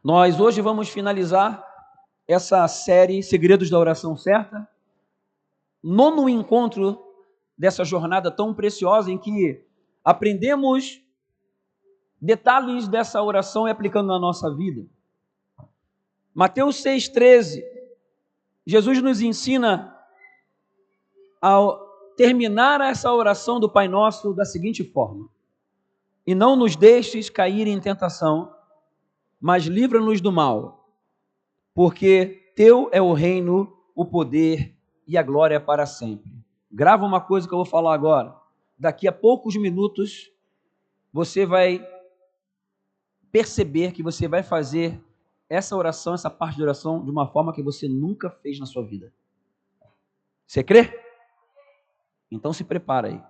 Nós hoje vamos finalizar essa série Segredos da Oração Certa, nono encontro dessa jornada tão preciosa em que aprendemos detalhes dessa oração e aplicando na nossa vida. Mateus 6,13, Jesus nos ensina a terminar essa oração do Pai Nosso da seguinte forma: e não nos deixes cair em tentação, mas livra-nos do mal, porque teu é o reino, o poder e a glória para sempre. Grava uma coisa que eu vou falar agora. Daqui a poucos minutos, você vai perceber que você vai fazer essa oração, essa parte de oração, de uma forma que você nunca fez na sua vida. Você crê? Então se prepara aí.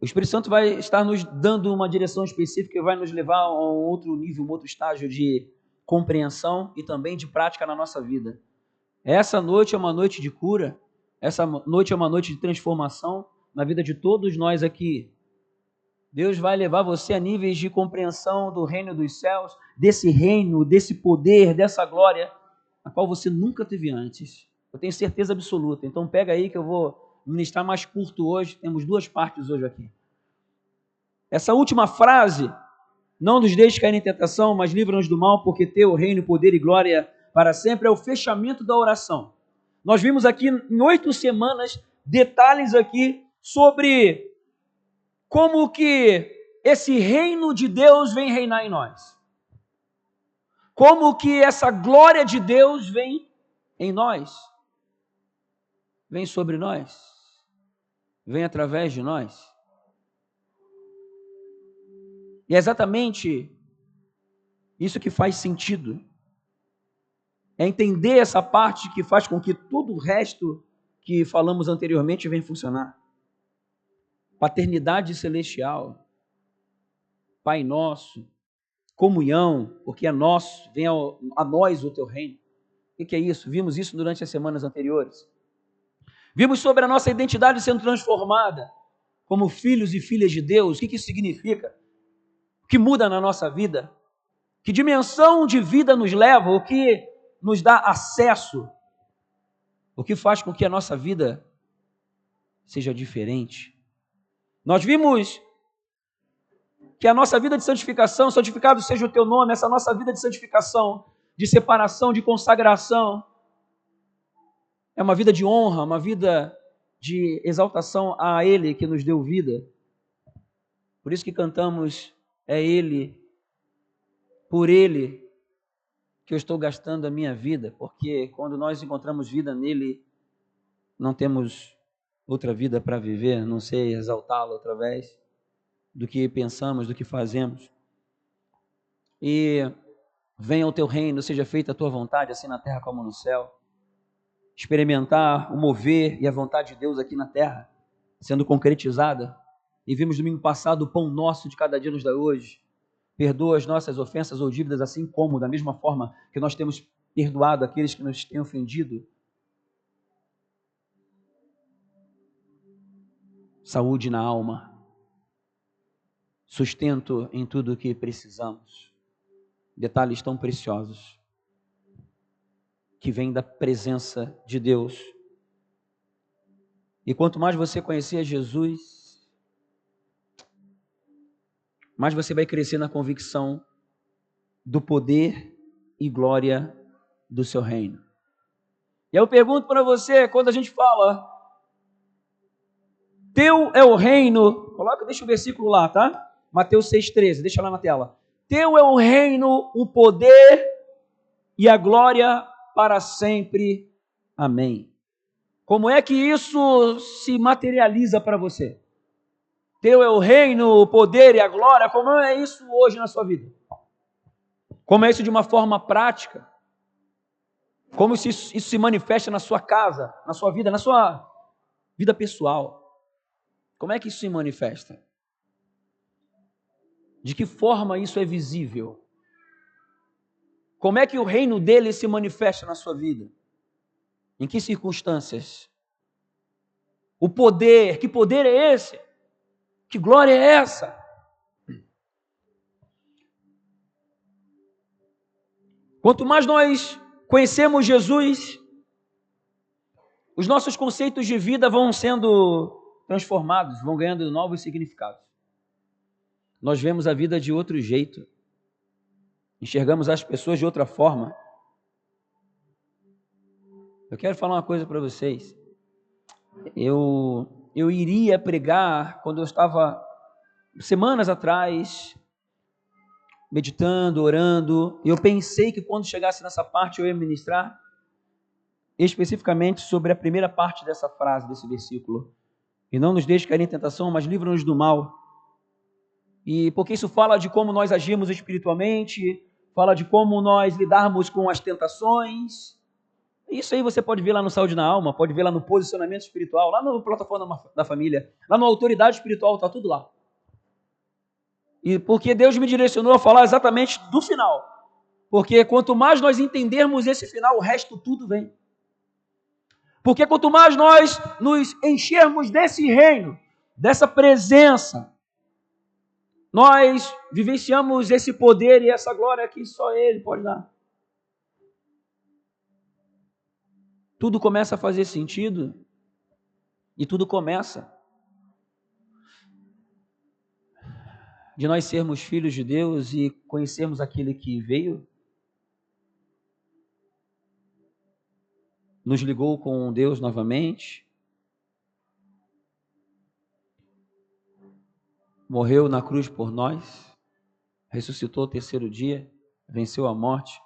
O Espírito Santo vai estar nos dando uma direção específica e vai nos levar a um outro nível, um outro estágio de compreensão e também de prática na nossa vida. Essa noite é uma noite de cura, essa noite é uma noite de transformação na vida de todos nós aqui. Deus vai levar você a níveis de compreensão do reino dos céus, desse reino, desse poder, dessa glória, a qual você nunca teve antes. Eu tenho certeza absoluta. Então pega aí que eu vou ministrar mais curto hoje, temos duas partes hoje aqui. Essa última frase, não nos deixe cair em tentação, mas livra-nos do mal, porque teu reino, poder e glória para sempre, é o fechamento da oração. Nós vimos aqui em 8 semanas detalhes aqui sobre como que esse reino de Deus vem reinar em nós. Como que essa glória de Deus vem em nós. Vem sobre nós. Vem através de nós. E é exatamente isso que faz sentido. É entender essa parte que faz com que todo o resto que falamos anteriormente venha funcionar. Paternidade celestial, Pai nosso, comunhão, porque é nosso, vem a nós o teu reino. O que é isso? Vimos isso durante as semanas anteriores. Vimos sobre a nossa identidade sendo transformada como filhos e filhas de Deus. O que isso significa? O que muda na nossa vida? Que dimensão de vida nos leva? O que nos dá acesso? O que faz com que a nossa vida seja diferente? Nós vimos que a nossa vida de santificação, santificado seja o teu nome, essa nossa vida de santificação, de separação, de consagração, é uma vida de honra, uma vida de exaltação a Ele que nos deu vida. Por isso que cantamos, é Ele, por Ele que eu estou gastando a minha vida, porque quando nós encontramos vida nele, não temos outra vida para viver, a não sei exaltá-lo através do que pensamos, do que fazemos. E venha o teu reino, seja feita a tua vontade, assim na terra como no céu. Experimentar o mover e a vontade de Deus aqui na terra, sendo concretizada. E vimos domingo passado o pão nosso de cada dia nos dá hoje. Perdoa as nossas ofensas ou dívidas, assim como, da mesma forma que nós temos perdoado aqueles que nos têm ofendido. Saúde na alma. Sustento em tudo o que precisamos. Detalhes tão preciosos que vêm da presença de Deus. E quanto mais você conhecer Jesus, mais você vai crescer na convicção do poder e glória do seu reino. E eu pergunto para você, quando a gente fala, teu é o reino, deixa o versículo lá, tá? Mateus 6,13, deixa lá na tela. Teu é o reino, o poder e a glória para sempre. Amém. Como é que isso se materializa para você? Teu é o reino, o poder e a glória. Como é isso hoje na sua vida? Como é isso de uma forma prática? Como isso se manifesta na sua casa, na sua vida pessoal? Como é que isso se manifesta? De que forma isso é visível? Como é que o reino dele se manifesta na sua vida? Em que circunstâncias? O poder, que poder é esse? Que glória é essa? Quanto mais nós conhecemos Jesus, os nossos conceitos de vida vão sendo transformados, vão ganhando novos significados. Nós vemos a vida de outro jeito, enxergamos as pessoas de outra forma. Eu quero falar uma coisa para vocês. Eu iria pregar quando eu estava, semanas atrás, meditando, orando, e eu pensei que quando chegasse nessa parte eu ia ministrar especificamente sobre a primeira parte dessa frase, desse versículo. E não nos deixe cair em tentação, mas livra-nos do mal. E porque isso fala de como nós agimos espiritualmente, fala de como nós lidarmos com as tentações. Isso aí você pode ver lá no Saúde na Alma, pode ver lá no Posicionamento Espiritual, lá no Plataforma da Família, lá no Autoridade Espiritual, está tudo lá. E porque Deus me direcionou a falar exatamente do final. Porque quanto mais nós entendermos esse final, o resto tudo vem. Porque quanto mais nós nos enchermos desse reino, dessa presença, nós vivenciamos esse poder e essa glória que só Ele pode dar. Tudo começa a fazer sentido e tudo começa de nós sermos filhos de Deus e conhecermos aquele que veio, nos ligou com Deus novamente, morreu na cruz por nós, ressuscitou ao terceiro dia, venceu a morte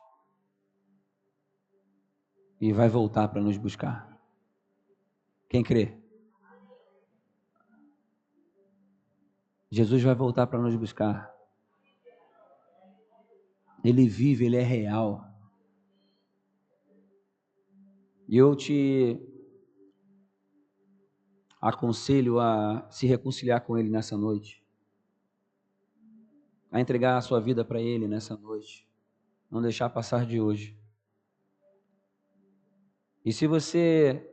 e vai voltar para nos buscar. Quem crê? Jesus vai voltar para nos buscar. Ele vive, Ele é real. E eu te aconselho a se reconciliar com Ele nessa noite, a entregar a sua vida para Ele nessa noite, não deixar passar de hoje. E se você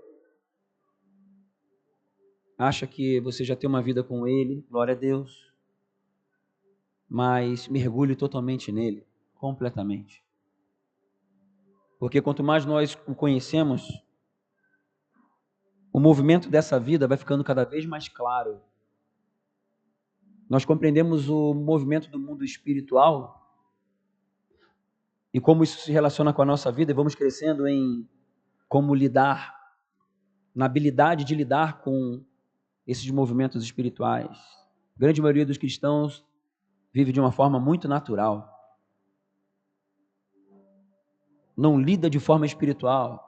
acha que você já tem uma vida com Ele, glória a Deus, mas mergulhe totalmente nele, completamente. Porque quanto mais nós o conhecemos, o movimento dessa vida vai ficando cada vez mais claro. Nós compreendemos o movimento do mundo espiritual e como isso se relaciona com a nossa vida, e vamos crescendo em como lidar, na habilidade de lidar com esses movimentos espirituais. A grande maioria dos cristãos vive de uma forma muito natural. Não lida de forma espiritual.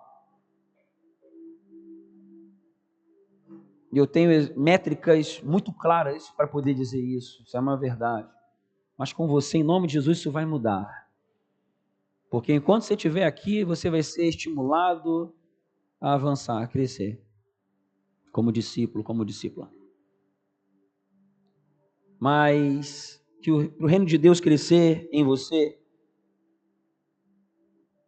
E eu tenho métricas muito claras para poder dizer isso. Isso é uma verdade. Mas com você, em nome de Jesus, isso vai mudar. Porque enquanto você estiver aqui, você vai ser estimulado a avançar, a crescer. Como discípulo, como discípula. Mas que para o reino de Deus crescer em você,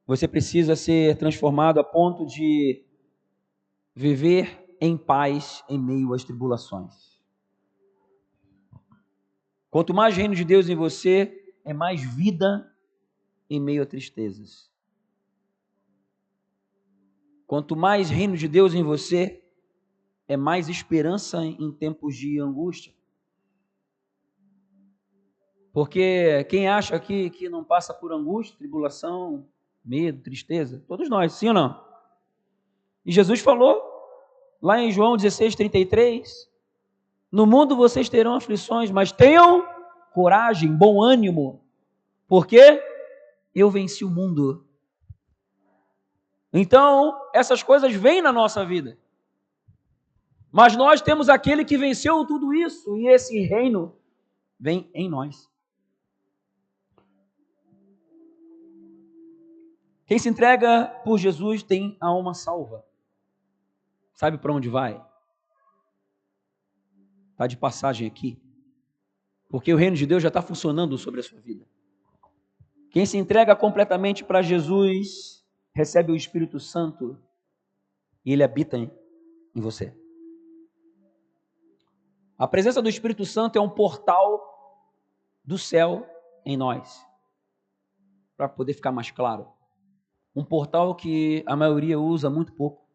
você precisa ser transformado a ponto de viver em paz em meio às tribulações. Quanto mais reino de Deus em você, é mais vida em meio a tristezas. Quanto mais reino de Deus em você, é mais esperança em tempos de angústia. Porque quem acha aqui que não passa por angústia, tribulação, medo, tristeza, todos nós, sim ou não? E Jesus falou, lá em João 16:33, no mundo vocês terão aflições, mas tenham coragem, bom ânimo, porque eu venci o mundo. Então, essas coisas vêm na nossa vida. Mas nós temos aquele que venceu tudo isso, e esse reino vem em nós. Quem se entrega por Jesus tem a alma salva. Sabe para onde vai? Está de passagem aqui. Porque o reino de Deus já está funcionando sobre a sua vida. Quem se entrega completamente para Jesus, recebe o Espírito Santo e ele habita em você. A presença do Espírito Santo é um portal do céu em nós. Para poder ficar mais claro. Um portal que a maioria usa muito pouco.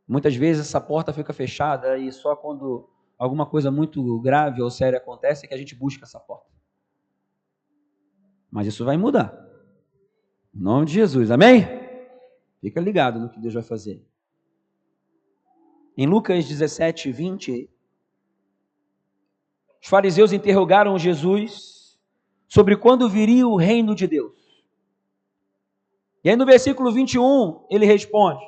Muitas vezes essa porta fica fechada e só quando alguma coisa muito grave ou séria acontece é que a gente busca essa porta. Mas isso vai mudar. Em nome de Jesus, amém? Fica ligado no que Deus vai fazer. Em Lucas 17, 20, os fariseus interrogaram Jesus sobre quando viria o reino de Deus. E aí no versículo 21, ele responde.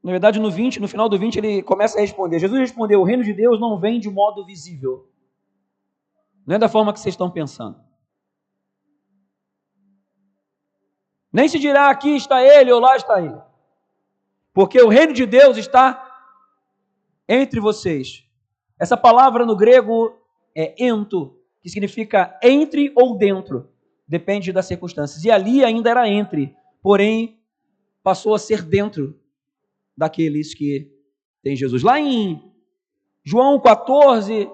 Na verdade, no final do 20, ele começa a responder. Jesus respondeu: o reino de Deus não vem de modo visível. Não é da forma que vocês estão pensando. Nem se dirá aqui está ele ou lá está ele. Porque o reino de Deus está entre vocês. Essa palavra no grego é ento, que significa entre ou dentro. Depende das circunstâncias. E ali ainda era entre, porém passou a ser dentro daqueles que têm Jesus. Lá em João 14,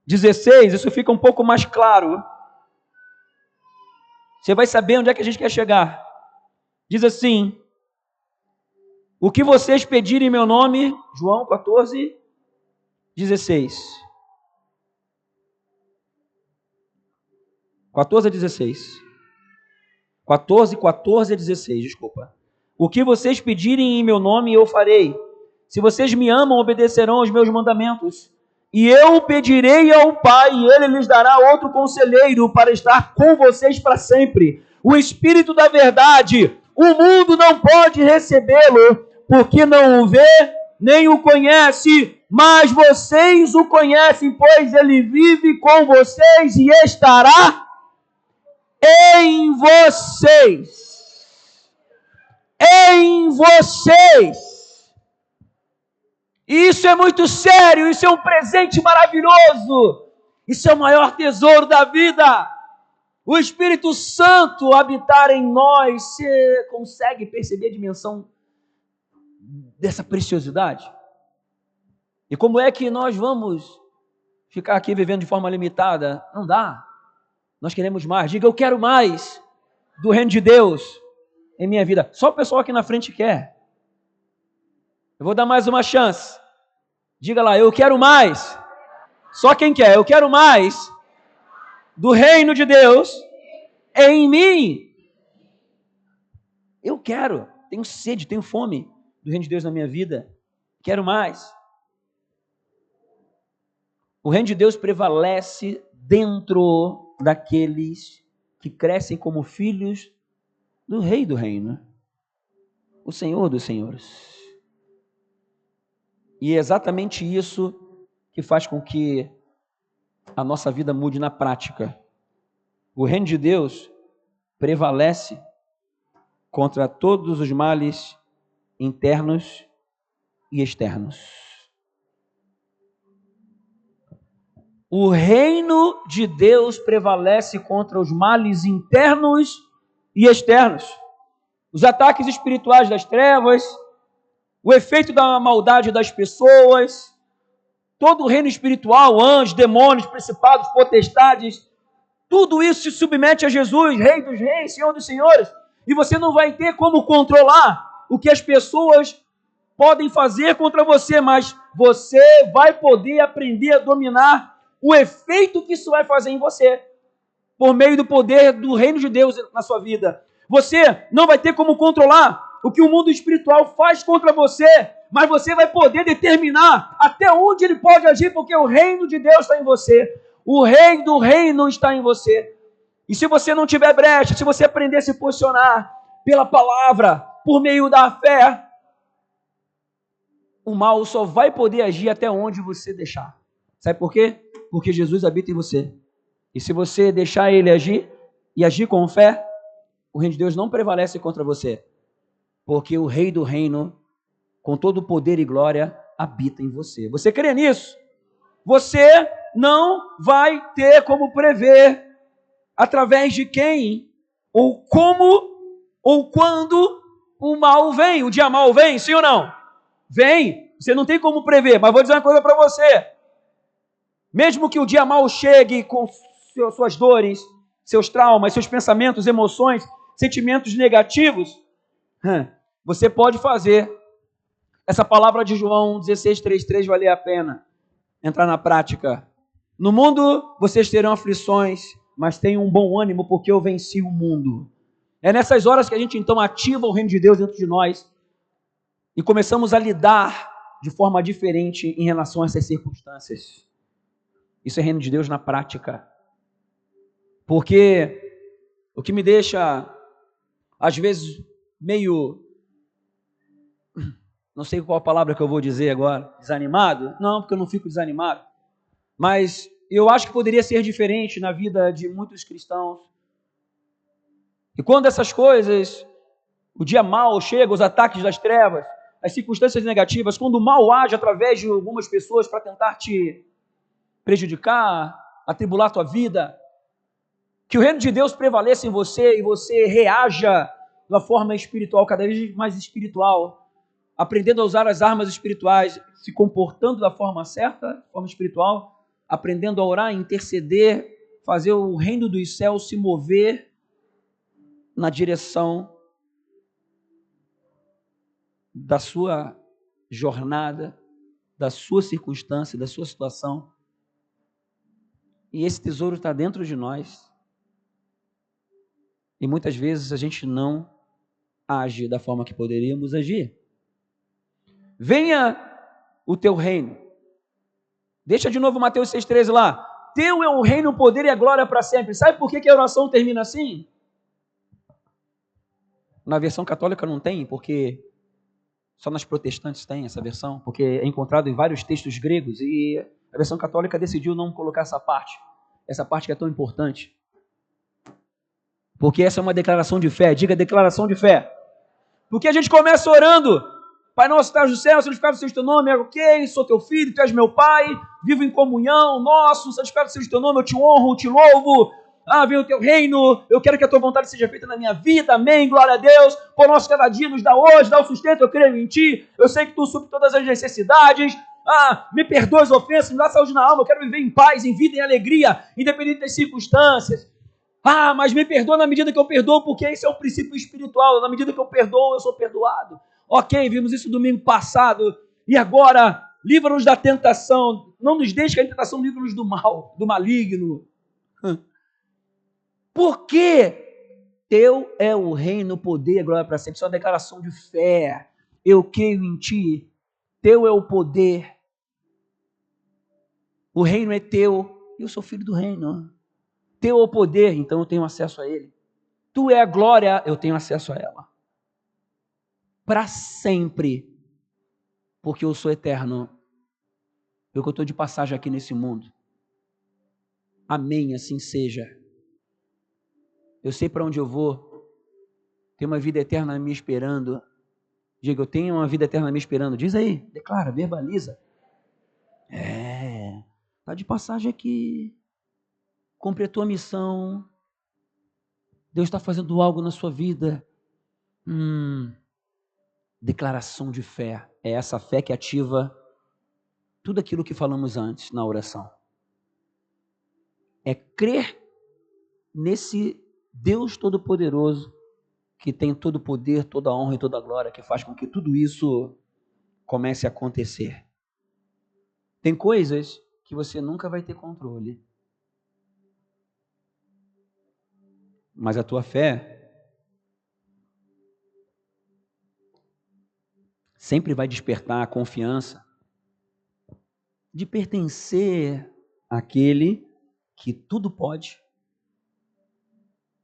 16, isso fica um pouco mais claro. Você vai saber onde é que a gente quer chegar. Diz assim: o que vocês pedirem em meu nome, João 14, 16. 14 a 16. 14 a 16, desculpa. O que vocês pedirem em meu nome, eu farei. Se vocês me amam, obedecerão aos meus mandamentos. E eu pedirei ao Pai, e Ele lhes dará outro conselheiro para estar com vocês para sempre. O Espírito da verdade. O mundo não pode recebê-lo, porque não o vê, nem o conhece. Mas vocês o conhecem, pois Ele vive com vocês e estará em vocês. Em vocês. Isso é muito sério, isso é um presente maravilhoso. Isso é o maior tesouro da vida. O Espírito Santo habitar em nós. Você consegue perceber a dimensão dessa preciosidade? E como é que nós vamos ficar aqui vivendo de forma limitada? Não dá. Nós queremos mais. Diga: eu quero mais do reino de Deus em minha vida. Só o pessoal aqui na frente quer. Eu vou dar mais uma chance. Diga lá: eu quero mais. Só quem quer. Eu quero mais do reino de Deus em mim. Eu quero. Tenho sede, tenho fome do reino de Deus na minha vida. Quero mais. O reino de Deus prevalece dentro daqueles que crescem como filhos do Rei do Reino, o Senhor dos Senhores. E é exatamente isso que faz com que a nossa vida mude na prática. O reino de Deus prevalece contra todos os males internos e externos. O reino de Deus prevalece contra os males internos e externos. Os ataques espirituais das trevas, o efeito da maldade das pessoas, todo o reino espiritual, anjos, demônios, principados, potestades, tudo isso se submete a Jesus, Rei dos Reis, Senhor dos Senhores. E você não vai ter como controlar o que as pessoas podem fazer contra você, mas você vai poder aprender a dominar o efeito que isso vai fazer em você, por meio do poder do reino de Deus na sua vida. Você não vai ter como controlar o que o mundo espiritual faz contra você, mas você vai poder determinar até onde ele pode agir, porque o reino de Deus está em você. O rei do reino está em você. E se você não tiver brecha, se você aprender a se posicionar pela palavra, por meio da fé, o mal só vai poder agir até onde você deixar. Sabe por quê? Porque Jesus habita em você. E se você deixar ele agir, e agir com fé, o reino de Deus não prevalece contra você. Porque o Rei do Reino, com todo o poder e glória, habita em você. Você crê nisso? Você não vai ter como prever através de quem, ou como, ou quando o mal vem. O dia mal vem, sim ou não? Vem. Você não tem como prever, mas vou dizer uma coisa para você. Mesmo que o dia mal chegue com suas dores, seus traumas, seus pensamentos, emoções, sentimentos negativos, você pode fazer essa palavra de João 16:33 valer a pena entrar na prática. No mundo vocês terão aflições, mas tenham um bom ânimo, porque eu venci o mundo. É nessas horas que a gente então ativa o reino de Deus dentro de nós e começamos a lidar de forma diferente em relação a essas circunstâncias. Isso é reino de Deus na prática. Porque o que me deixa, às vezes, meio... não sei qual a palavra que eu vou dizer agora. Desanimado? Não, porque eu não fico desanimado. Mas eu acho que poderia ser diferente na vida de muitos cristãos. E quando essas coisas, o dia mau chega, os ataques das trevas, as circunstâncias negativas, quando o mal age através de algumas pessoas para tentar te prejudicar, atribular a tua vida, que o reino de Deus prevaleça em você e você reaja de uma forma espiritual, cada vez mais espiritual, aprendendo a usar as armas espirituais, se comportando da forma certa, forma espiritual, aprendendo a orar, interceder, fazer o reino dos céus se mover na direção da sua jornada, da sua circunstância, da sua situação. E esse tesouro está dentro de nós. E muitas vezes a gente não age da forma que poderíamos agir. Venha o teu reino. Deixa de novo Mateus 6,13 lá. Teu é o reino, o poder e a glória para sempre. Sabe por que a oração termina assim? Na versão católica não tem, porque só nas protestantes tem essa versão, porque é encontrado em vários textos gregos e a versão católica decidiu não colocar essa parte que é tão importante. Porque essa é uma declaração de fé. Diga declaração de fé. Porque a gente começa orando: Pai nosso que estás no céu, santificado seja o teu nome, ok, sou teu filho, tu és meu pai, vivo em comunhão, nosso, santificado seja o teu nome, eu te honro, eu te louvo, venha o teu reino, eu quero que a tua vontade seja feita na minha vida, amém, glória a Deus, por nosso cada dia nos dá hoje, dá o sustento, eu creio em ti, eu sei que tu supre todas as necessidades, me perdoa as ofensas, me dá saúde na alma, eu quero viver em paz, em vida, em alegria, independente das circunstâncias. Mas me perdoa na medida que eu perdoo, porque esse é o princípio espiritual, na medida que eu perdoo, eu sou perdoado. Ok, vimos isso domingo passado, e agora, livra-nos da tentação, não nos deixe cair em tentação, livra-nos do mal, do maligno. Porque teu é o reino, o poder e a glória para sempre. Isso é uma declaração de fé. Eu creio em ti, teu é o poder, o reino é teu, eu sou filho do reino. Teu é o poder, então eu tenho acesso a ele. Tu é a glória, eu tenho acesso a ela. Para sempre, porque eu sou eterno, porque eu estou de passagem aqui nesse mundo. Amém, assim seja. Eu sei para onde eu vou, tenho uma vida eterna me esperando. Diga, eu tenho uma vida eterna me esperando. Diz aí, declara, verbaliza. Está de passagem aqui, cumpre a tua missão, Deus está fazendo algo na sua vida. Declaração de fé, é essa fé que ativa tudo aquilo que falamos antes na oração. É crer nesse Deus Todo-Poderoso que tem todo o poder, toda a honra e toda a glória, que faz com que tudo isso comece a acontecer. Tem coisas que você nunca vai ter controle, mas a tua fé sempre vai despertar a confiança de pertencer àquele que tudo pode,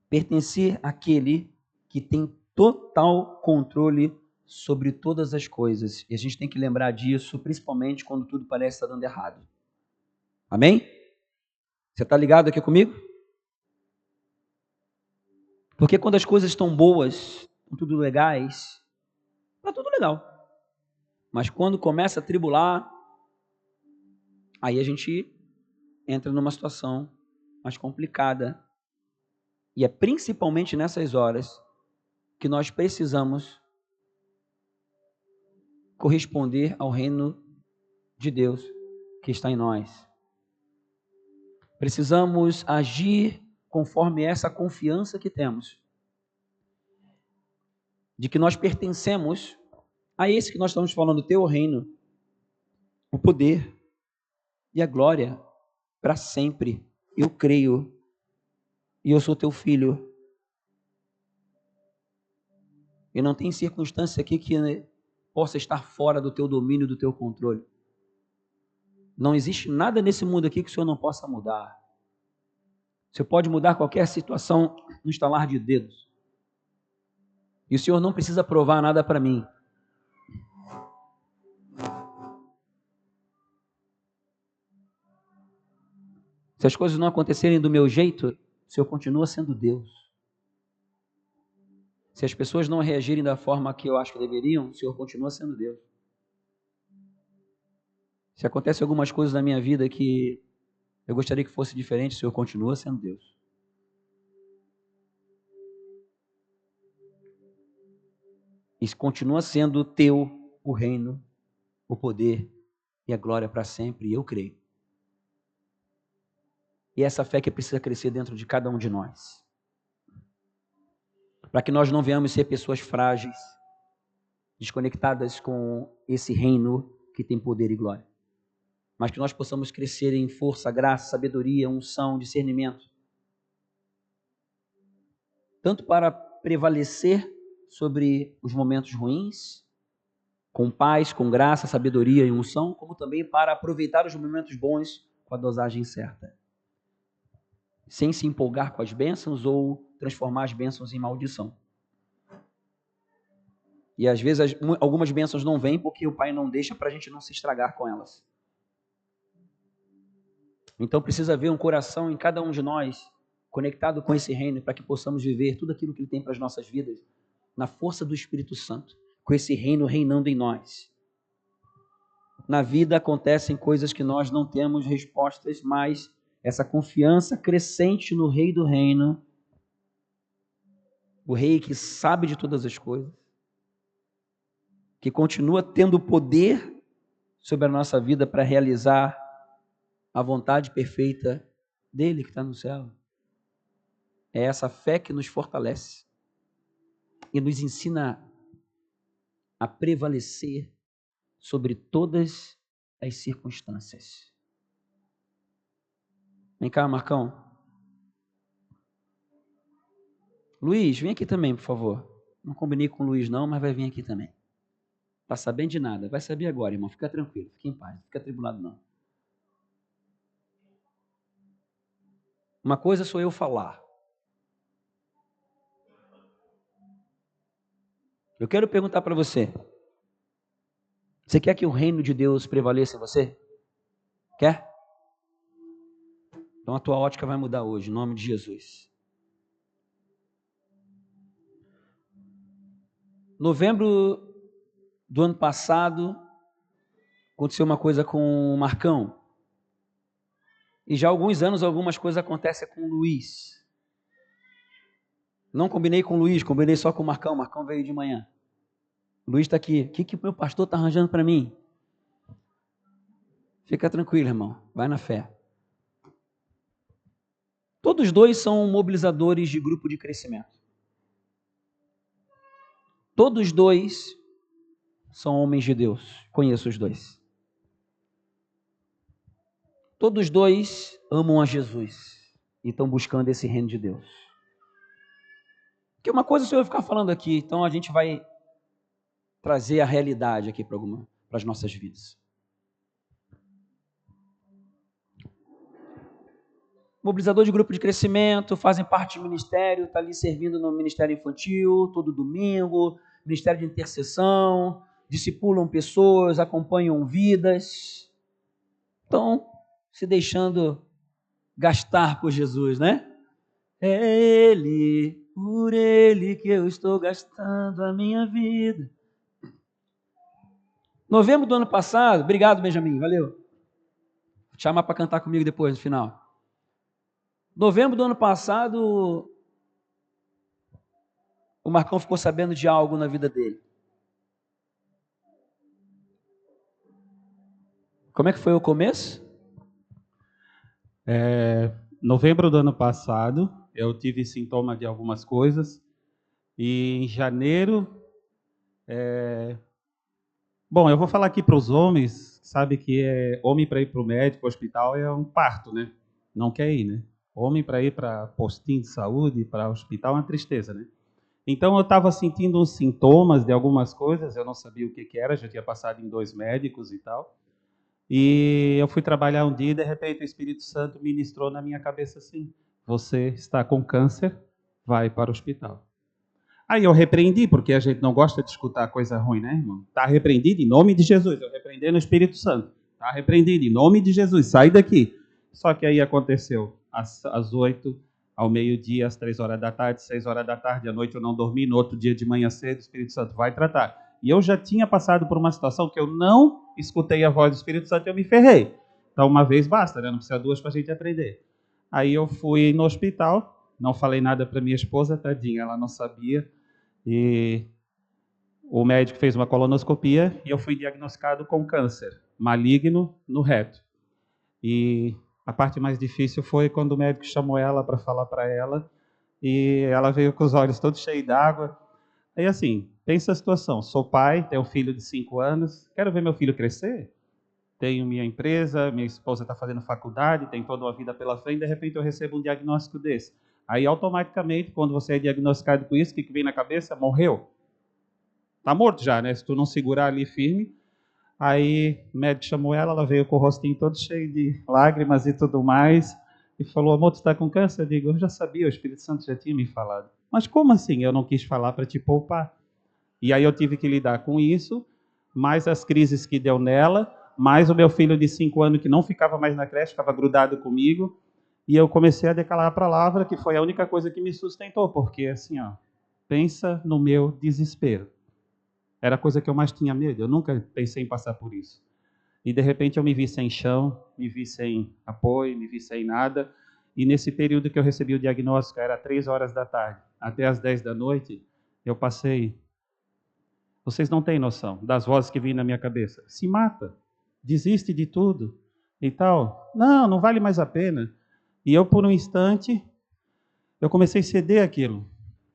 pertencer àquele que tem total controle sobre todas as coisas. E a gente tem que lembrar disso, principalmente quando tudo parece estar dando errado. Amém? Você está ligado aqui comigo? Porque quando as coisas estão boas, estão tudo legais, está tudo legal. Mas quando começa a tribular, aí a gente entra numa situação mais complicada. E é principalmente nessas horas que nós precisamos corresponder ao reino de Deus que está em nós. Precisamos agir conforme essa confiança que temos de que nós pertencemos a esse que nós estamos falando, o teu reino, o poder e a glória para sempre. Eu creio e eu sou teu filho. E não tem circunstância aqui que possa estar fora do teu domínio, do teu controle. Não existe nada nesse mundo aqui que o Senhor não possa mudar. Você pode mudar qualquer situação no estalar de dedos. E o Senhor não precisa provar nada para mim. Se as coisas não acontecerem do meu jeito, o Senhor continua sendo Deus. Se as pessoas não reagirem da forma que eu acho que deveriam, o Senhor continua sendo Deus. Se acontecem algumas coisas na minha vida que eu gostaria que fosse diferente, o Senhor continua sendo Deus. E continua sendo teu o reino, o poder e a glória para sempre, e eu creio. E essa fé que precisa crescer dentro de cada um de nós. Para que nós não venhamos ser pessoas frágeis, desconectadas com esse reino que tem poder e glória. Mas que nós possamos crescer em força, graça, sabedoria, unção, discernimento. Tanto para prevalecer sobre os momentos ruins, com paz, com graça, sabedoria e unção, como também para aproveitar os momentos bons com a dosagem certa. Sem se empolgar com as bênçãos ou transformar as bênçãos em maldição. E às vezes algumas bênçãos não vêm porque o Pai não deixa para a gente não se estragar com elas. Então precisa haver um coração em cada um de nós conectado com esse reino para que possamos viver tudo aquilo que Ele tem para as nossas vidas na força do Espírito Santo, com esse reino reinando em nós. Na vida acontecem coisas que nós não temos respostas, mas essa confiança crescente no Rei do Reino, o Rei que sabe de todas as coisas, que continua tendo poder sobre a nossa vida para realizar a vontade perfeita dele que está no céu. É essa fé que nos fortalece e nos ensina a prevalecer sobre todas as circunstâncias. Vem cá, Marcão. Luiz, vem aqui também, por favor. Não combinei com o Luiz não, mas vai vir aqui também. Está sabendo de nada. Vai saber agora, irmão. Fica tranquilo, fica em paz. Não fica atribulado não. Uma coisa sou eu falar. Eu quero perguntar para você. Você quer que o reino de Deus prevaleça em você? Quer? Então a tua ótica vai mudar hoje, em nome de Jesus. Novembro do ano passado, aconteceu uma coisa com o Marcão. E já há alguns anos, algumas coisas acontecem com o Luiz. Não combinei com o Luiz, combinei só com o Marcão. O Marcão veio de manhã. O Luiz está aqui. O que o meu pastor está arranjando para mim? Fica tranquilo, irmão. Vai na fé. Todos dois são mobilizadores de grupo de crescimento. Todos dois são homens de Deus. Conheço os dois. Todos dois amam a Jesus e estão buscando esse reino de Deus. Porque uma coisa é o Senhor ficar falando aqui, então a gente vai trazer a realidade aqui para as nossas vidas. Mobilizador de grupo de crescimento, fazem parte do ministério, está ali servindo no ministério infantil, todo domingo, ministério de intercessão, discipulam pessoas, acompanham vidas. Estão se deixando gastar por Jesus, né? É Ele, por Ele que eu estou gastando a minha vida. Novembro do ano passado, obrigado Benjamin, valeu. Vou te chamar para cantar comigo depois, no final. Novembro do ano passado, o Marcão ficou sabendo de algo na vida dele. Como é que foi o começo? Novembro do ano passado, eu tive sintoma de algumas coisas. E em janeiro Bom, eu vou falar aqui para os homens, sabe que homem para ir para o médico, para o hospital, é um parto, né? Não quer ir, né? Homem para ir para postinho de saúde, para hospital, é uma tristeza, né? Então eu estava sentindo uns sintomas de algumas coisas, eu não sabia o que era, já tinha passado em 2 médicos e tal. E eu fui trabalhar um dia e de repente o Espírito Santo ministrou na minha cabeça assim: você está com câncer, vai para o hospital. Aí eu repreendi, porque a gente não gosta de escutar coisa ruim, né, irmão? Está repreendido em nome de Jesus. Eu repreendi no Espírito Santo. Está repreendido em nome de Jesus. Sai daqui. Só que aí aconteceu às 8, ao meio-dia, às 3 horas da tarde, 6 horas da tarde, à noite eu não dormi, no outro dia de manhã cedo, o Espírito Santo vai tratar. E eu já tinha passado por uma situação que eu não escutei a voz do Espírito Santo e eu me ferrei. Então uma vez basta, né? Não precisa duas para a gente aprender. Aí eu fui no hospital, não falei nada para minha esposa, tadinha, ela não sabia. E o médico fez uma colonoscopia e eu fui diagnosticado com câncer maligno no reto. E a parte mais difícil foi quando o médico chamou ela para falar para ela e ela veio com os olhos todos cheios d'água. Aí assim, pensa a situação, sou pai, tenho um filho de 5 anos, quero ver meu filho crescer, tenho minha empresa, minha esposa está fazendo faculdade, tem toda uma vida pela frente, de repente eu recebo um diagnóstico desse. Aí, automaticamente, quando você é diagnosticado com isso, o que vem na cabeça? Morreu. Está morto já, né? Se tu não segurar ali firme. Aí, o médico chamou ela, ela veio com o rostinho todo cheio de lágrimas e tudo mais, e falou: amor, tu está com câncer? Eu digo: eu já sabia, o Espírito Santo já tinha me falado. Mas como assim? Eu não quis falar para te poupar. E aí eu tive que lidar com isso, mais as crises que deu nela, mais o meu filho de 5 anos que não ficava mais na creche, ficava grudado comigo. E eu comecei a declarar a palavra, que foi a única coisa que me sustentou, porque assim, ó, pensa no meu desespero. Era a coisa que eu mais tinha medo, eu nunca pensei em passar por isso. E de repente eu me vi sem chão, me vi sem apoio, me vi sem nada. E nesse período que eu recebi o diagnóstico, era 3 horas da tarde, até as 10 da noite, eu passei. Vocês não têm noção das vozes que vinham na minha cabeça. Se mata, desiste de tudo e tal. Não, não vale mais a pena. E eu, por um instante, eu comecei a ceder aquilo.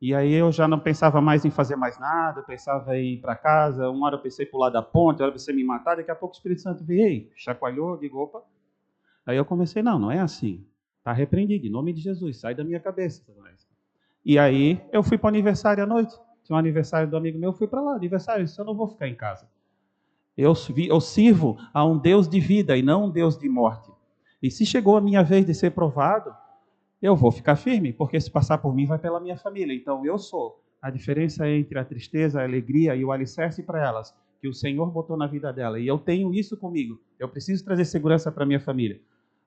E aí eu já não pensava mais em fazer mais nada, eu pensava em ir para casa, uma hora eu pensei pular da ponte, outra eu pensei em me matar, daqui a pouco o Espírito Santo veio, chacoalhou, digo, opa. Aí eu comecei, não é assim. Está repreendido, em nome de Jesus, sai da minha cabeça. E aí eu fui para o aniversário à noite. Tinha um aniversário do amigo meu, eu fui para lá, aniversário, eu não vou ficar em casa. Eu sirvo a um Deus de vida e não um Deus de morte. E se chegou a minha vez de ser provado, eu vou ficar firme, porque se passar por mim, vai pela minha família. Então, eu sou a diferença entre a tristeza, a alegria e o alicerce para elas, que o Senhor botou na vida dela. E eu tenho isso comigo. Eu preciso trazer segurança para minha família.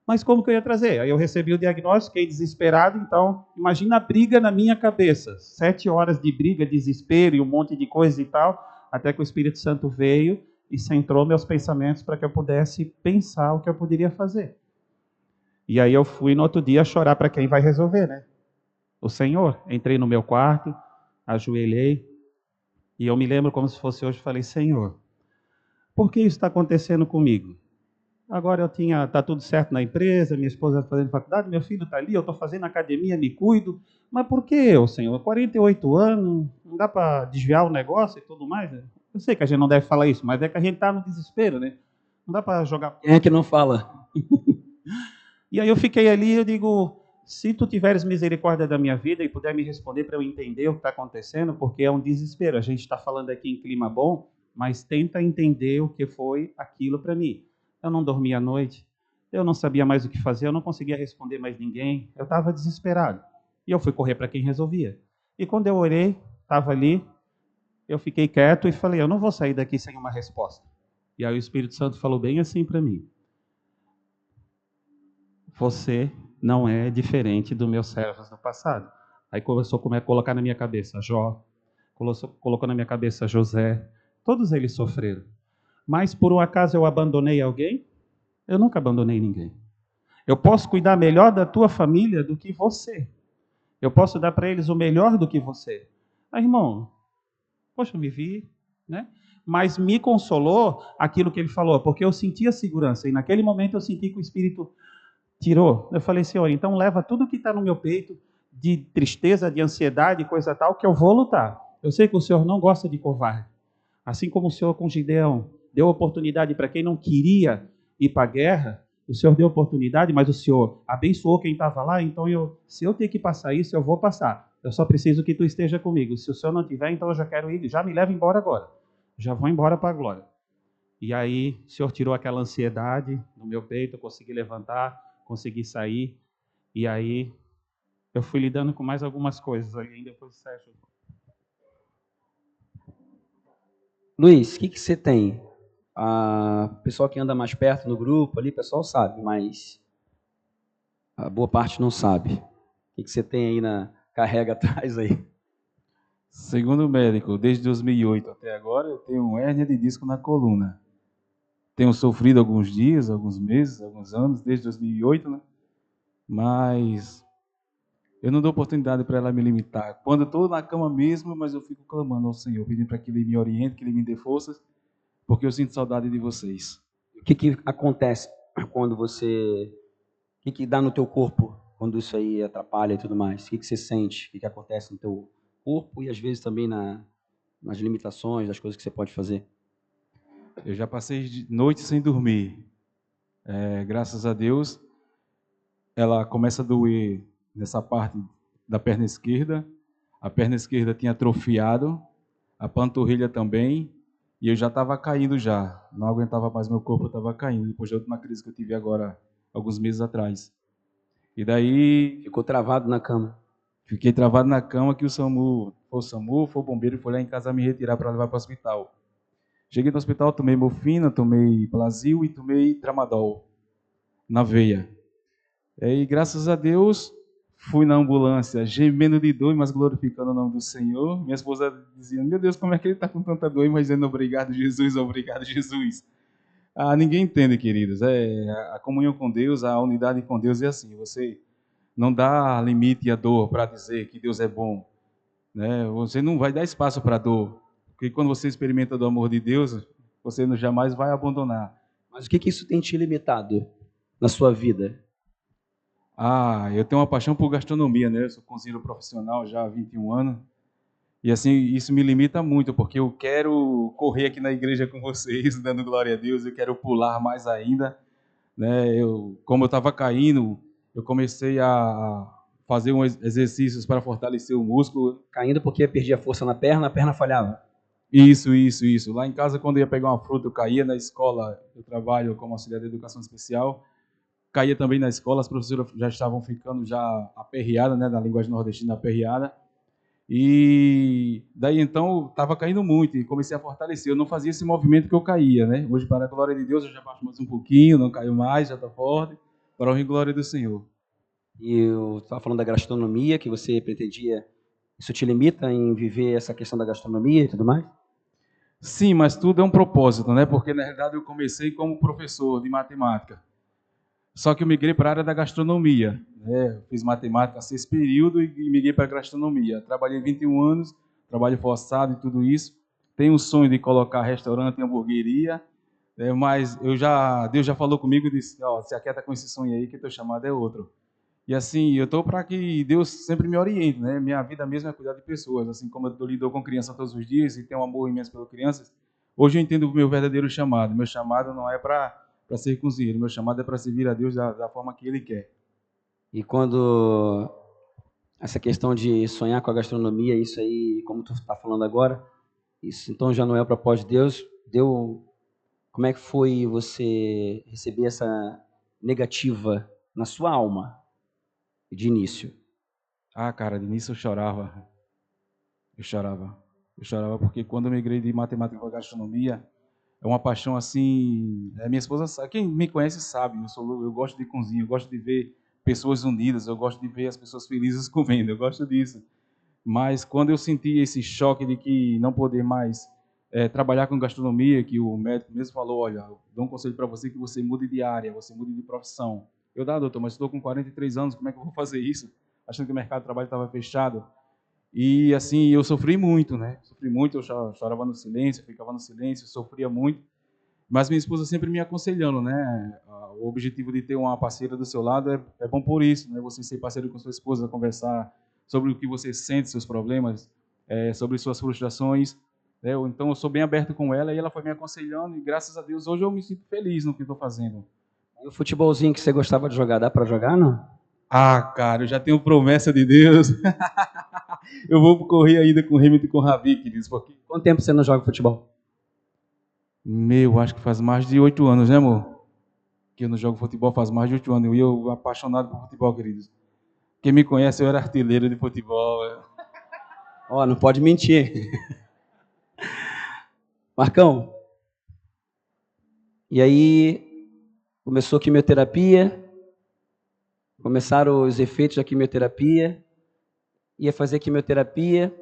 Mas como que eu ia trazer? Aí eu recebi o diagnóstico, fiquei desesperado. Então, imagina a briga na minha cabeça. 7 horas de briga, desespero e um monte de coisa e tal, até que o Espírito Santo veio e centrou meus pensamentos para que eu pudesse pensar o que eu poderia fazer. E aí eu fui no outro dia chorar para quem vai resolver, né? O Senhor. Entrei no meu quarto, ajoelhei, e eu me lembro como se fosse hoje, falei: Senhor, por que isso está acontecendo comigo? Agora tá tudo certo na empresa, minha esposa está fazendo faculdade, meu filho está ali, eu estou fazendo academia, me cuido, mas por que eu, Senhor? 48 anos, não dá para desviar o negócio e tudo mais? Né? Eu sei que a gente não deve falar isso, mas é que a gente está no desespero, né? Não dá para jogar... Quem é que não fala? E aí eu fiquei ali, eu digo, se tu tiveres misericórdia da minha vida e puder me responder para eu entender o que está acontecendo, porque é um desespero. A gente está falando aqui em clima bom, mas tenta entender o que foi aquilo para mim. Eu não dormia à noite, eu não sabia mais o que fazer, eu não conseguia responder mais ninguém, eu estava desesperado. E eu fui correr para quem resolvia. E quando eu orei, estava ali, eu fiquei quieto e falei: eu não vou sair daqui sem uma resposta. E aí o Espírito Santo falou bem assim para mim: você não é diferente dos meus servos do passado. Aí começou a colocar na minha cabeça Jó, colocou na minha cabeça José, todos eles sofreram. Mas por um acaso eu abandonei alguém? Eu nunca abandonei ninguém. Eu posso cuidar melhor da tua família do que você. Eu posso dar para eles o melhor do que você. Ah, irmão, poxa, eu me vi, né? Mas me consolou aquilo que ele falou, porque eu senti a segurança. E naquele momento eu senti que o Espírito tirou. Eu falei: Senhor, então leva tudo que está no meu peito, de tristeza, de ansiedade, coisa tal, que eu vou lutar. Eu sei que o Senhor não gosta de covarde. Assim como o Senhor com Gideão deu oportunidade para quem não queria ir para a guerra, o Senhor deu oportunidade, mas o Senhor abençoou quem estava lá, então se eu ter que passar isso, eu vou passar. Eu só preciso que tu esteja comigo. Se o Senhor não tiver, então eu já quero ir, já me leva embora agora. Já vou embora para a glória. E aí o Senhor tirou aquela ansiedade no meu peito, eu consegui levantar, consegui sair, e aí eu fui lidando com mais algumas coisas aí, depois Sérgio. Luiz, o que você tem? O pessoal que anda mais perto no grupo ali, o pessoal sabe, mas a boa parte não sabe. O que você tem aí na carrega atrás aí? Segundo o médico, desde 2008 até agora, eu tenho uma hérnia de disco na coluna. Tenho sofrido alguns dias, alguns meses, alguns anos, desde 2008, né? Mas eu não dou oportunidade para ela me limitar. Quando eu estou na cama mesmo, mas eu fico clamando ao Senhor, pedindo para que Ele me oriente, que Ele me dê forças, porque eu sinto saudade de vocês. O que acontece quando você... O que dá no teu corpo quando isso aí atrapalha e tudo mais? O que você sente? O que acontece no teu corpo e às vezes também nas limitações, das coisas que você pode fazer? Eu já passei noites sem dormir. Graças a Deus, ela começa a doer nessa parte da perna esquerda. A perna esquerda tinha atrofiado, a panturrilha também, e eu já estava caindo já. Não aguentava mais, meu corpo estava caindo, depois da última crise que eu tive agora, alguns meses atrás. E daí... Ficou travado na cama? Fiquei travado na cama que o SAMU, foi o bombeiro, foi lá em casa me retirar para levar para o hospital. Cheguei no hospital, tomei morfina, tomei Plasil e tomei Tramadol na veia. E graças a Deus, fui na ambulância, gemendo de dor, mas glorificando o nome do Senhor. Minha esposa dizia, meu Deus, como é que ele está com tanta dor, mas dizendo obrigado, Jesus, obrigado, Jesus. Ninguém entende, queridos. A comunhão com Deus, a unidade com Deus é assim. Você não dá limite à dor para dizer que Deus é bom. Né? Você não vai dar espaço para a dor. Porque quando você experimenta do amor de Deus, você jamais vai abandonar. Mas o que isso tem te limitado na sua vida? Eu tenho uma paixão por gastronomia, né? Eu sou cozinheiro profissional já há 21 anos. E assim, isso me limita muito, porque eu quero correr aqui na igreja com vocês, dando glória a Deus, eu quero pular mais ainda. Né? Como eu estava caindo, eu comecei a fazer exercícios para fortalecer o músculo. Caindo porque perdia força na perna, a perna falhava? Isso. Lá em casa, quando eu ia pegar uma fruta, eu caía. Na escola, eu trabalho como auxiliar de educação especial. Caía também na escola, as professoras já estavam ficando já aperreadas, né, na linguagem nordestina, aperreada. E daí então eu estava caindo muito e comecei a fortalecer. Eu não fazia esse movimento que eu caía, né? Hoje, para a glória de Deus, eu já baixo mais um pouquinho, não caio mais, já está forte, para a honra e glória do Senhor. E eu estava falando da gastronomia, que você pretendia. Isso te limita em viver essa questão da gastronomia e tudo mais? Sim, mas tudo é um propósito, né? Porque na realidade eu comecei como professor de matemática. Só que eu migrei para a área da gastronomia. Né? Fiz matemática 6 períodos e migrei para a gastronomia. Trabalhei 21 anos, trabalho forçado e tudo isso. Tenho um sonho de colocar restaurante e hamburgueria, mas Deus já falou comigo e disse, se aquieta com esse sonho aí que teu chamado é outro. E assim, eu estou para que Deus sempre me oriente, né? Minha vida mesmo é cuidar de pessoas, assim como eu lido com crianças todos os dias e tenho um amor imenso pelas crianças. Hoje eu entendo o meu verdadeiro chamado. Meu chamado não é para ser cozinheiro, meu chamado é para servir a Deus da forma que Ele quer. E quando essa questão de sonhar com a gastronomia, isso aí, como tu está falando agora, isso então já não é o propósito de Deus. Como é que foi você receber essa negativa na sua alma de início? Cara, de início eu chorava. Eu chorava porque quando eu migrei de matemática para gastronomia, é uma paixão assim. Minha esposa sabe, quem me conhece sabe, eu gosto de cozinha, eu gosto de ver pessoas unidas, eu gosto de ver as pessoas felizes comendo, eu gosto disso. Mas quando eu senti esse choque de que não poder mais trabalhar com gastronomia, que o médico mesmo falou, olha, eu dou um conselho para você que você mude de área, você mude de profissão. Doutor, mas estou com 43 anos, como é que eu vou fazer isso? Achando que o mercado de trabalho estava fechado. E assim, eu sofri muito, né? Sofri muito, eu chorava no silêncio, ficava no silêncio, sofria muito. Mas minha esposa sempre me aconselhando, né? O objetivo de ter uma parceira do seu lado é bom por isso, né? Você ser parceiro com sua esposa, conversar sobre o que você sente, seus problemas, sobre suas frustrações. Então eu sou bem aberto com ela e ela foi me aconselhando e graças a Deus hoje eu me sinto feliz no que estou fazendo. E o futebolzinho que você gostava de jogar, dá para jogar, não? Ah, cara, eu já tenho promessa de Deus. Eu vou correr ainda com o Hamilton e com o Ravi, queridos, porque... Quanto tempo você não joga futebol? Acho que faz mais de 8 anos, né, amor? Que eu não jogo futebol faz mais de 8 anos. E eu apaixonado por futebol, queridos. Quem me conhece, eu era artilheiro de futebol. Ó, não pode mentir. Marcão, e aí começou a quimioterapia, começaram os efeitos da quimioterapia, ia fazer quimioterapia,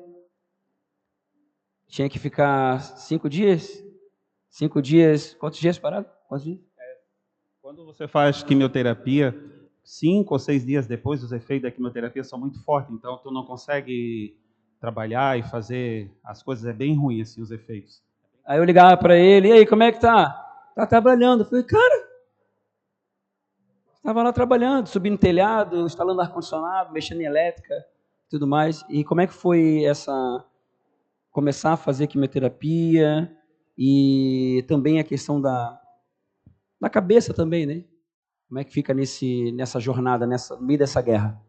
tinha que ficar 5 dias? 5 dias, quantos dias parado? Quantos dias? Quando você faz quimioterapia, 5 ou 6 dias depois, os efeitos da quimioterapia são muito fortes, então tu não consegue trabalhar e fazer as coisas, é bem ruim assim os efeitos. Aí eu ligava para ele, e aí, como é que tá? Tá trabalhando. Eu falei, cara, estava lá trabalhando, subindo no telhado, instalando ar-condicionado, mexendo em elétrica, tudo mais. E como é que foi começar a fazer quimioterapia e também a questão da cabeça também, né? Como é que fica nessa jornada, no meio dessa guerra?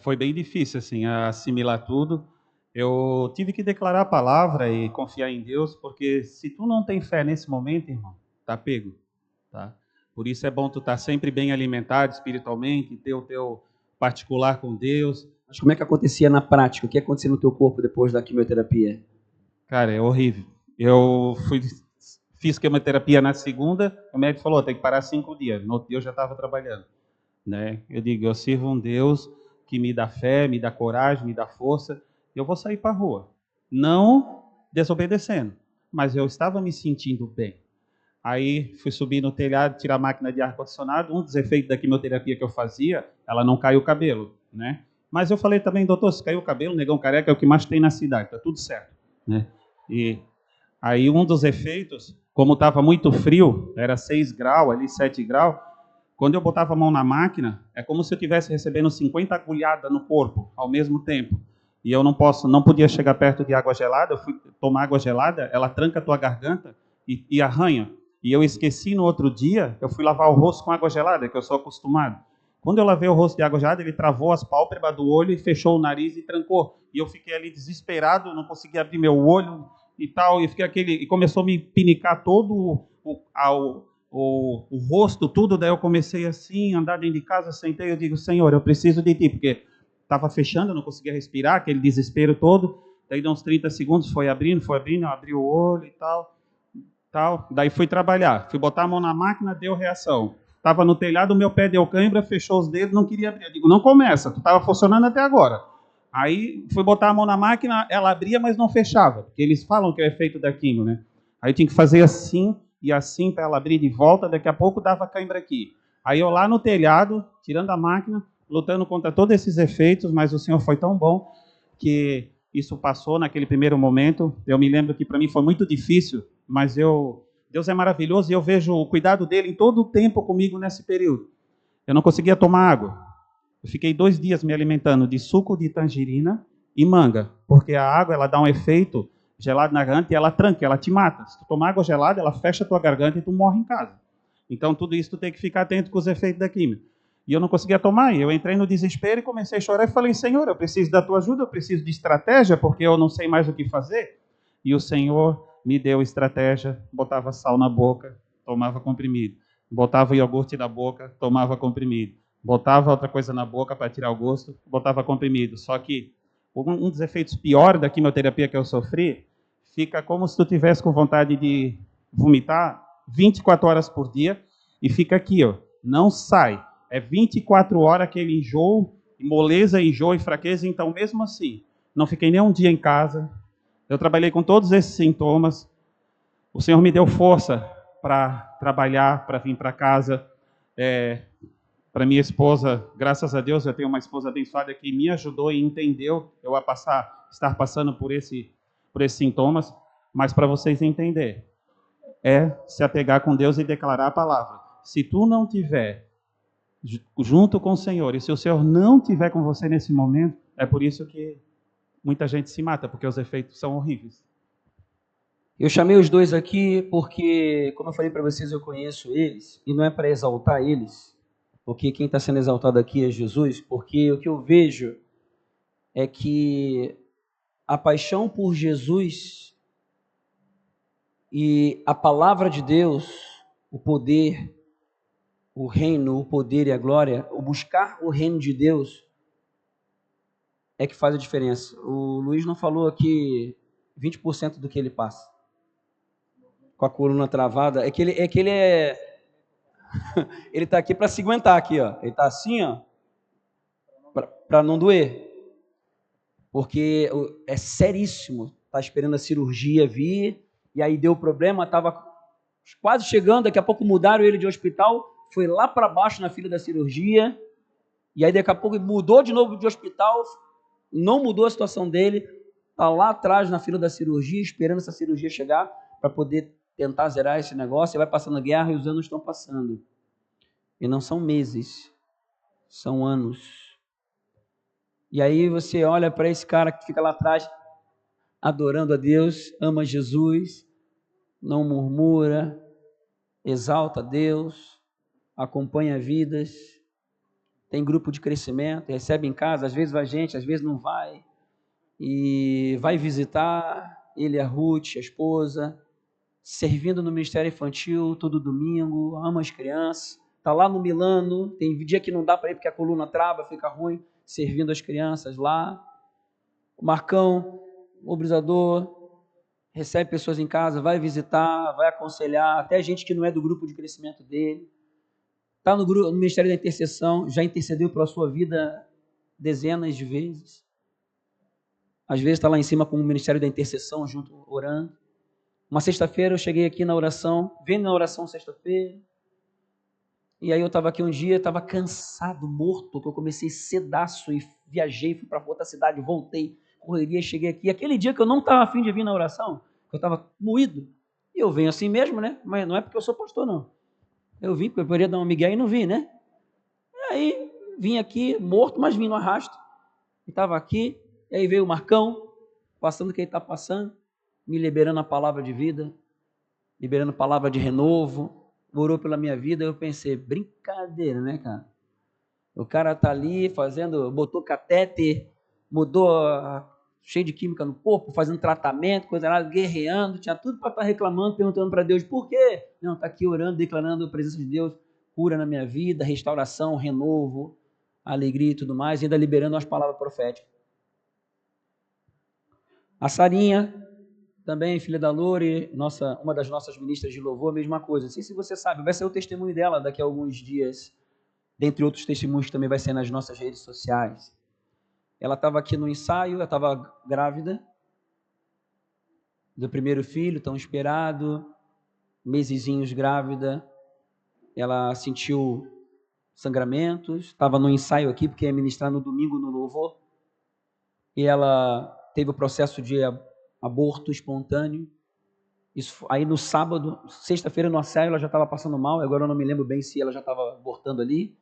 Foi bem difícil assim assimilar tudo. Eu tive que declarar a palavra e confiar em Deus, porque se tu não tem fé nesse momento, irmão, tá pego, tá? Por isso é bom tu estar sempre bem alimentado espiritualmente, ter o teu particular com Deus. Mas como é que acontecia na prática? O que acontecia no teu corpo depois da quimioterapia? Cara, é horrível. Eu fiz quimioterapia na segunda, o médico falou, tem que parar 5 dias. No outro dia eu já estava trabalhando, né? Eu digo, eu sirvo um Deus que me dá fé, me dá coragem, me dá força. Eu vou sair para a rua, não desobedecendo, mas eu estava me sentindo bem. Aí fui subir no telhado, tirar a máquina de ar-condicionado. Um dos efeitos da quimioterapia que eu fazia, ela não caiu o cabelo, né? Mas eu falei também, doutor, se caiu o cabelo, negão careca é o que mais tem na cidade, tá tudo certo, né? E aí um dos efeitos, como estava muito frio, era 6 graus, ali 7 graus, quando eu botava a mão na máquina, é como se eu estivesse recebendo 50 agulhadas no corpo ao mesmo tempo. E eu não podia chegar perto de água gelada, eu fui tomar água gelada, ela tranca a tua garganta e arranha. E eu esqueci no outro dia, eu fui lavar o rosto com água gelada, que eu sou acostumado. Quando eu lavei o rosto de água gelada, ele travou as pálpebras do olho e fechou o nariz e trancou. E eu fiquei ali desesperado, não conseguia abrir meu olho e tal, e começou a me pinicar todo o rosto, tudo. Daí eu comecei assim, andar dentro de casa, sentei, eu digo, Senhor, eu preciso de Ti, porque estava fechando, eu não conseguia respirar, aquele desespero todo. Daí deu uns 30 segundos, foi abrindo, eu abri o olho e tal. Daí fui trabalhar, fui botar a mão na máquina, deu reação. Estava no telhado, meu pé deu cãibra, fechou os dedos, não queria abrir. Eu digo, não começa, tu estava funcionando até agora. Aí fui botar a mão na máquina, ela abria, mas não fechava, porque eles falam que é o efeito da quimio, né? Aí eu tinha que fazer assim e assim para ela abrir de volta, daqui a pouco dava cãibra aqui. Aí eu lá no telhado, tirando a máquina, lutando contra todos esses efeitos, mas o Senhor foi tão bom que isso passou naquele primeiro momento. Eu me lembro que para mim foi muito difícil, mas Deus é maravilhoso e eu vejo o cuidado dele em todo o tempo comigo nesse período. Eu não conseguia tomar água. Eu fiquei 2 dias me alimentando de suco de tangerina e manga, porque a água ela dá um efeito gelado na garganta e ela tranca, ela te mata. Se tu tomar água gelada, ela fecha a tua garganta e tu morre em casa. Então tudo isso tu tem que ficar atento com os efeitos da química. E eu não conseguia tomar, e eu entrei no desespero e comecei a chorar e falei, Senhor, eu preciso da tua ajuda, eu preciso de estratégia, porque eu não sei mais o que fazer. E o Senhor me deu estratégia, botava sal na boca, tomava comprimido. Botava iogurte na boca, tomava comprimido. Botava outra coisa na boca para tirar o gosto, botava comprimido. Só que um dos efeitos piores da quimioterapia que eu sofri, fica como se tu tivesse com vontade de vomitar 24 horas por dia e fica aqui, ó, não sai. É 24 horas aquele enjoo, moleza, enjoo e fraqueza. Então, mesmo assim, não fiquei nem um dia em casa. Eu trabalhei com todos esses sintomas. O Senhor me deu força para trabalhar, para vir para casa. Para minha esposa, graças a Deus, eu tenho uma esposa abençoada que me ajudou e entendeu eu estar passando por esses sintomas. Mas para vocês entenderem, é se apegar com Deus e declarar a palavra. Se tu não tiver junto com o Senhor, e se o Senhor não tiver com você nesse momento, é por isso que muita gente se mata, porque os efeitos são horríveis. Eu chamei os dois aqui porque, como eu falei para vocês, eu conheço eles, e não é para exaltar eles, porque quem está sendo exaltado aqui é Jesus, porque o que eu vejo é que a paixão por Jesus e a palavra de Deus, o poder, o reino, o poder e a glória, o buscar o reino de Deus é que faz a diferença. O Luiz não falou aqui 20% do que ele passa. Com a coluna travada, ele tá aqui para se aguentar aqui, ó. Ele tá assim, ó, para não doer. Porque é seríssimo. Tá esperando a cirurgia vir, e aí deu problema, tava quase chegando, daqui a pouco mudaram ele de hospital, foi lá para baixo na fila da cirurgia, e aí daqui a pouco mudou de novo de hospital, não mudou a situação dele, tá lá atrás na fila da cirurgia, esperando essa cirurgia chegar para poder tentar zerar esse negócio, e vai passando a guerra e os anos estão passando. E não são meses, são anos. E aí você olha para esse cara que fica lá atrás, adorando a Deus, ama Jesus, não murmura, exalta a Deus, acompanha vidas, tem grupo de crescimento, recebe em casa, às vezes vai gente, às vezes não vai, e vai visitar ele e a Ruth, a esposa, servindo no ministério infantil todo domingo, ama as crianças, está lá no Milano, tem dia que não dá para ir porque a coluna trava, fica ruim, servindo as crianças lá. O Marcão, mobilizador, recebe pessoas em casa, vai visitar, vai aconselhar, até gente que não é do grupo de crescimento dele. Está no Ministério da Intercessão, já intercedeu pela sua vida dezenas de vezes. Às vezes está lá em cima com o Ministério da Intercessão, junto, orando. Uma sexta-feira eu cheguei aqui na oração, vendo na oração sexta-feira, e aí eu estava aqui um dia, estava cansado, morto, que eu comecei cedaço e viajei, fui para outra cidade, voltei, correria, cheguei aqui. Aquele dia que eu não estava afim de vir na oração, que eu estava moído, e eu venho assim mesmo, né? Mas não é porque eu sou pastor, não. Eu vim porque eu poderia dar um migué e não vim, né? E aí vim aqui, morto, mas vim no arrasto. E estava aqui, e aí veio o Marcão, passando o que ele está passando, me liberando a palavra de vida, liberando a palavra de renovo, orou pela minha vida. Eu pensei, brincadeira, né, cara? O cara tá ali fazendo, botou catéter, mudou, cheio de química no corpo, fazendo tratamento, coisa lá, guerreando, tinha tudo para estar reclamando, perguntando para Deus, por quê? Não, tá aqui orando, declarando a presença de Deus, cura na minha vida, restauração, renovo, alegria e tudo mais, e ainda liberando as palavras proféticas. A Sarinha, também filha da Lore, uma das nossas ministras de louvor, a mesma coisa. Não sei se você sabe, vai ser o testemunho dela daqui a alguns dias, dentre outros testemunhos que também vai ser nas nossas redes sociais. Ela estava aqui no ensaio, ela estava grávida do primeiro filho, tão esperado, mesezinhos grávida, ela sentiu sangramentos, estava no ensaio aqui, porque ia ministrar no domingo no louvor, e ela teve o processo de aborto espontâneo. Isso, aí no sábado, sexta-feira no ensaio, ela já estava passando mal, agora eu não me lembro bem se ela já estava abortando ali.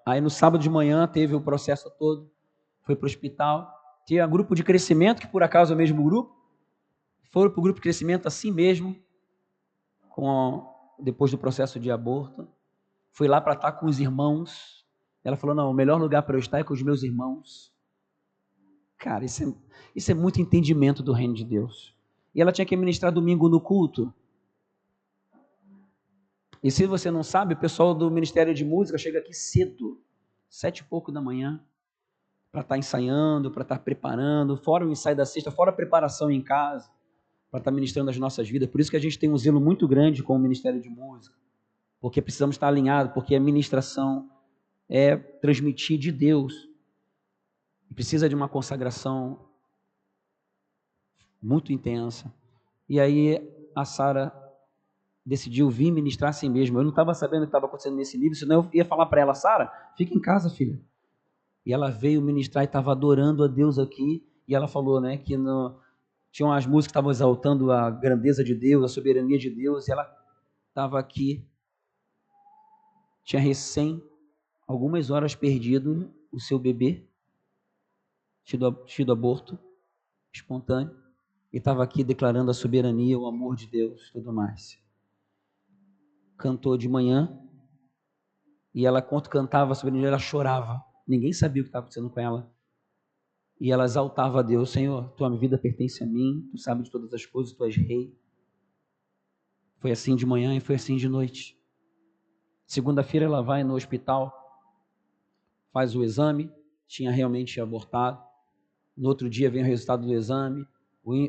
Aí no sábado de manhã teve o processo todo, foi para o hospital. Tinha um grupo de crescimento, que por acaso é o mesmo grupo, foram para o grupo de crescimento assim mesmo, depois do processo de aborto. Fui lá para estar com os irmãos. Ela falou, não, o melhor lugar para eu estar é com os meus irmãos. Cara, isso é muito entendimento do reino de Deus. E ela tinha que ministrar domingo no culto. E se você não sabe, o pessoal do Ministério de Música chega aqui cedo, 7h pouco da manhã, para estar ensaiando, para estar preparando, fora o ensaio da sexta, fora a preparação em casa, para estar ministrando as nossas vidas. Por isso que a gente tem um zelo muito grande com o Ministério de Música, porque precisamos estar alinhados, porque a ministração é transmitir de Deus. Precisa de uma consagração muito intensa. E aí a Sara decidiu vir ministrar assim mesmo. Eu não estava sabendo o que estava acontecendo nesse nível, senão eu ia falar para ela, Sara, fica em casa, filha. E ela veio ministrar e estava adorando a Deus aqui. E ela falou, né, que tinham as músicas que estavam exaltando a grandeza de Deus, a soberania de Deus. E ela estava aqui, tinha algumas horas perdido o seu bebê, tido aborto espontâneo. e estava aqui declarando a soberania, o amor de Deus, tudo mais. Cantou de manhã, e ela, quando cantava a soberania, ela chorava. Ninguém sabia o que estava acontecendo com ela. E ela exaltava a Deus: Senhor, tua vida pertence a mim, tu sabes de todas as coisas, tu és rei. Foi assim de manhã e foi assim de noite. Segunda-feira ela vai no hospital, faz o exame, tinha realmente abortado. No outro dia vem o resultado do exame,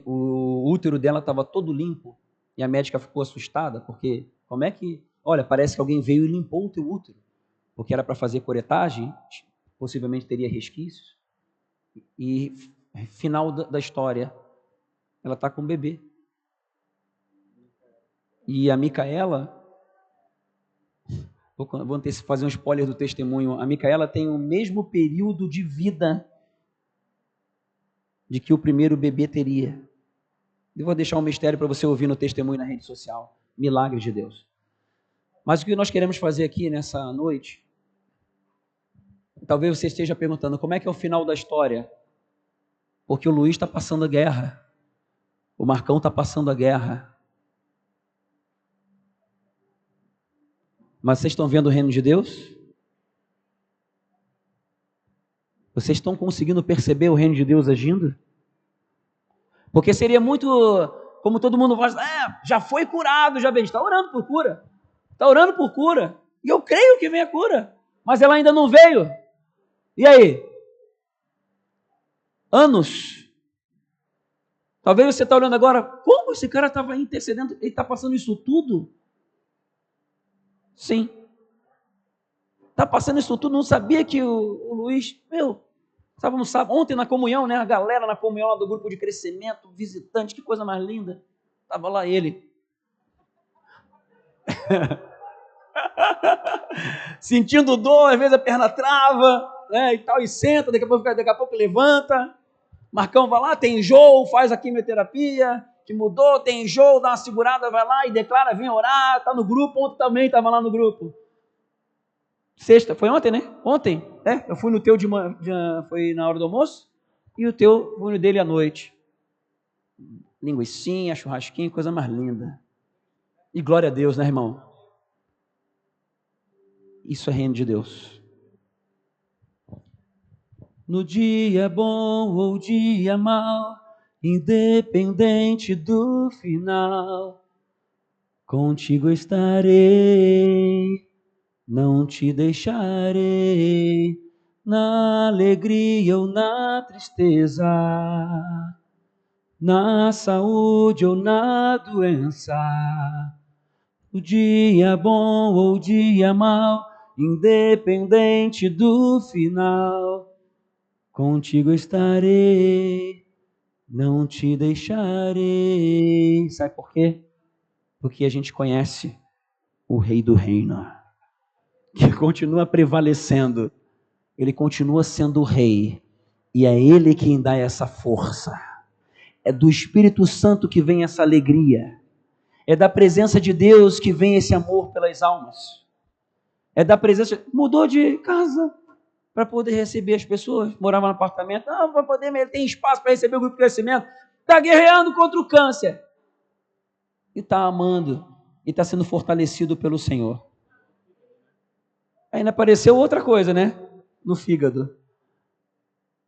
o útero dela estava todo limpo, e a médica ficou assustada, porque como é que... Olha, parece que alguém veio e limpou o teu útero, porque era para fazer curetagem, possivelmente teria resquícios. E final da história, ela está com um bebê. E a Micaela, vou fazer um spoiler do testemunho, a Micaela tem o mesmo período de vida de que o primeiro bebê teria. Eu vou deixar um mistério para você ouvir no testemunho na rede social. Milagre de Deus. Mas o que nós queremos fazer aqui nessa noite, talvez você esteja perguntando, como é que é o final da história? Porque o Luiz está passando a guerra. O Marcão está passando a guerra. Mas vocês estão vendo o reino de Deus? Vocês estão conseguindo perceber o reino de Deus agindo? Porque seria muito, como todo mundo fala, já foi curado, já veio. Está orando por cura. Está orando por cura. E eu creio que vem a cura. Mas ela ainda não veio. E aí? Anos. Talvez você está olhando agora, como esse cara estava intercedendo, ele está passando isso tudo? Sim. Está passando isso tudo, não sabia que o Luiz, estávamos ontem na comunhão, né? A galera na comunhão lá do grupo de crescimento, visitante, que coisa mais linda. Estava lá ele. Sentindo dor, às vezes a perna trava, né? E tal, e senta, daqui a pouco levanta. Marcão vai lá, tem enjoo, faz a quimioterapia, que mudou, tem enjoo, dá uma segurada, vai lá e declara, vem orar, está no grupo, ontem também estava lá no grupo. Sexta, foi ontem, né? Ontem, eu fui no teu foi na hora do almoço, e o teu fui no dele à noite. Linguicinha, churrasquinho, coisa mais linda. E glória a Deus, né, irmão? Isso é reino de Deus. No dia bom ou dia mau, independente do final, contigo estarei. Não te deixarei, na alegria ou na tristeza, na saúde ou na doença, o dia bom ou dia mau, independente do final, contigo estarei, não te deixarei. Sabe por quê? Porque a gente conhece o Rei do Reino, que continua prevalecendo, ele continua sendo o rei, e é ele quem dá essa força, é do Espírito Santo que vem essa alegria, é da presença de Deus que vem esse amor pelas almas, é da presença, mudou de casa para poder receber as pessoas, morava no apartamento, para poder, ele tem espaço para receber o grupo de crescimento, está guerreando contra o câncer, e está amando, e está sendo fortalecido pelo Senhor. Ainda apareceu outra coisa, né? No fígado.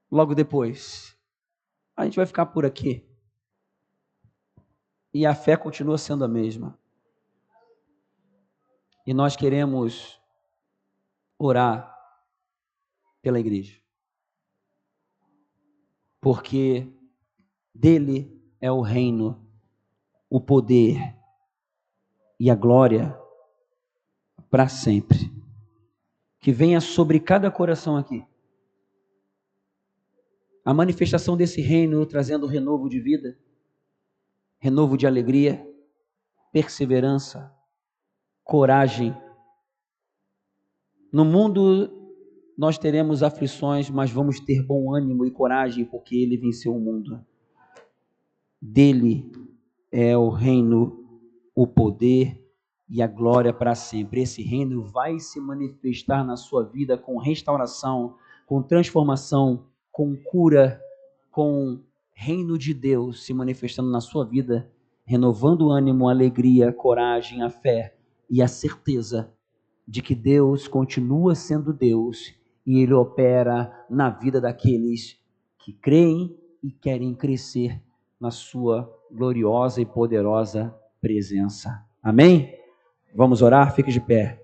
Logo depois. A gente vai ficar por aqui. E a fé continua sendo a mesma. E nós queremos orar pela igreja. Porque dele é o reino, o poder e a glória para sempre. Que venha sobre cada coração aqui a manifestação desse reino, trazendo renovo de vida, renovo de alegria, perseverança, coragem. No mundo nós teremos aflições, mas vamos ter bom ânimo e coragem, porque ele venceu o mundo. Dele é o reino, o poder e a glória para sempre. Esse reino vai se manifestar na sua vida com restauração, com transformação, com cura, com reino de Deus se manifestando na sua vida, renovando o ânimo, a alegria, a coragem, a fé e a certeza de que Deus continua sendo Deus e Ele opera na vida daqueles que creem e querem crescer na sua gloriosa e poderosa presença. Amém? Vamos orar? Fique de pé.